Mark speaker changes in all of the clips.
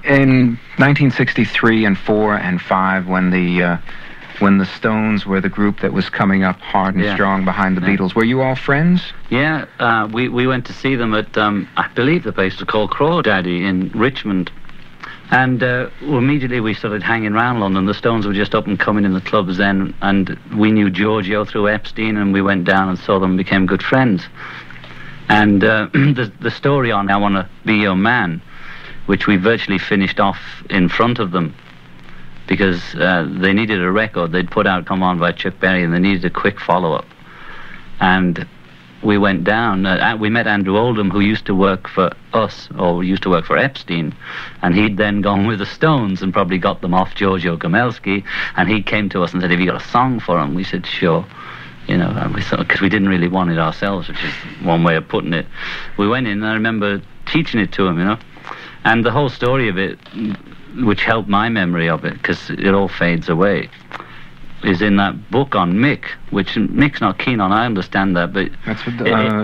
Speaker 1: In 1963 and 4 and 5, when the Stones were the group that was coming up hard and strong behind the Beatles, were you all friends?
Speaker 2: Yeah, we went to see them at, I believe the place was called Crawdaddy in Richmond. And immediately we started hanging around London. The Stones were just up and coming in the clubs then, and we knew Giorgio through Epstein, and we went down and saw them and became good friends. And the story on I Want to Be Your Man, which we virtually finished off in front of them, because they needed a record. They'd put out Come On by Chuck Berry, and they needed a quick follow-up. And we went down, we met Andrew Oldham, who used to work for us, or used to work for Epstein, and he'd then gone with the Stones and probably got them off Giorgio Gomelski, and he came to us and said, have you got a song for him? We said, sure. You know, and we thought, because we didn't really want it ourselves, which is one way of putting it. We went in, and I remember teaching it to him, you know, and the whole story of it, which helped my memory of it, because it all fades away, is in that book on Mick, which Mick's not keen on. I understand that, but
Speaker 1: that's what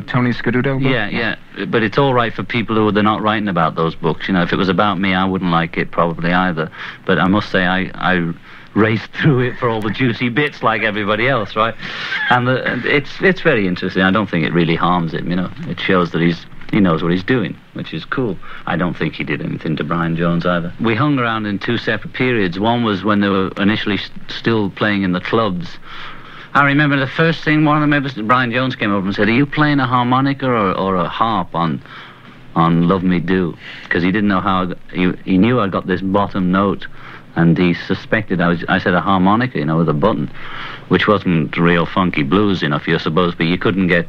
Speaker 1: Tony Scaduto book?
Speaker 2: Yeah. But it's all right for people who they're not writing about those books. You know, if it was about me, I wouldn't like it probably either. But I must say, I raced through it for all the juicy bits like everybody else, right? And it's very interesting. I don't think it really harms him. You know, it shows that he knows what he's doing, which is cool. I don't think he did anything to Brian Jones either. We hung around in two separate periods. One was when they were initially still playing in the clubs. I remember the first thing one of the members, Brian Jones, came over and said, are you playing a harmonica or a harp on Love Me Do? Because he didn't know how, he knew I got this bottom note, and he suspected I said a harmonica, you know, with a button, which wasn't real funky blues enough, you're supposed to be. You couldn't get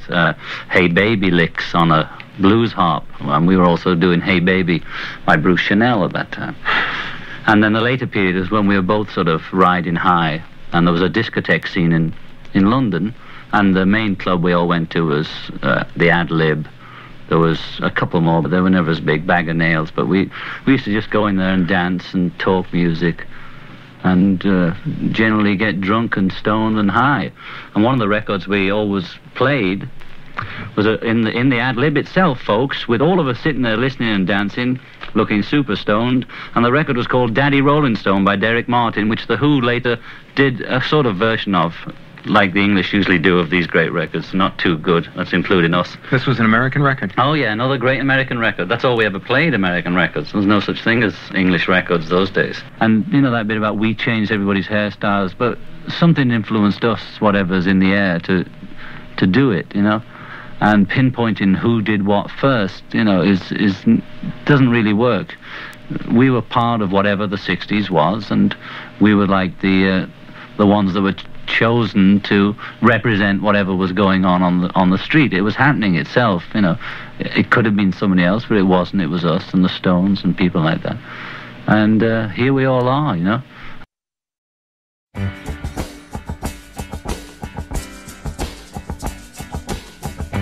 Speaker 2: Hey Baby licks on a blues harp, and we were also doing Hey Baby by Bruce Chanel at that time. And then the later period is when we were both sort of riding high, and there was a discotheque scene in London, and the main club we all went to was the Ad Lib. There was a couple more, but they were never as big, Bag of Nails, but we used to just go in there and dance and talk music, and generally get drunk and stoned and high. And one of the records we always played was in the Ad Lib itself, folks, with all of us sitting there listening and dancing, looking super stoned, and the record was called Daddy Rolling Stone by Derek Martin, which The Who later did a sort of version of, like the English usually do of these great records. Not too good, that's including us.
Speaker 1: This was an American record?
Speaker 2: Oh yeah, another great American record. That's all we ever played, American records. There was no such thing as English records those days. And you know that bit about we changed everybody's hairstyles, but something influenced us, whatever's in the air, to do it, you know? And pinpointing who did what first, you know, doesn't really work. We were part of whatever the 60s was, and we were like the ones that were chosen to represent whatever was going on the street. It was happening itself, you know. It could have been somebody else, but it wasn't. It was us and the Stones and people like that. And here we all are, you know.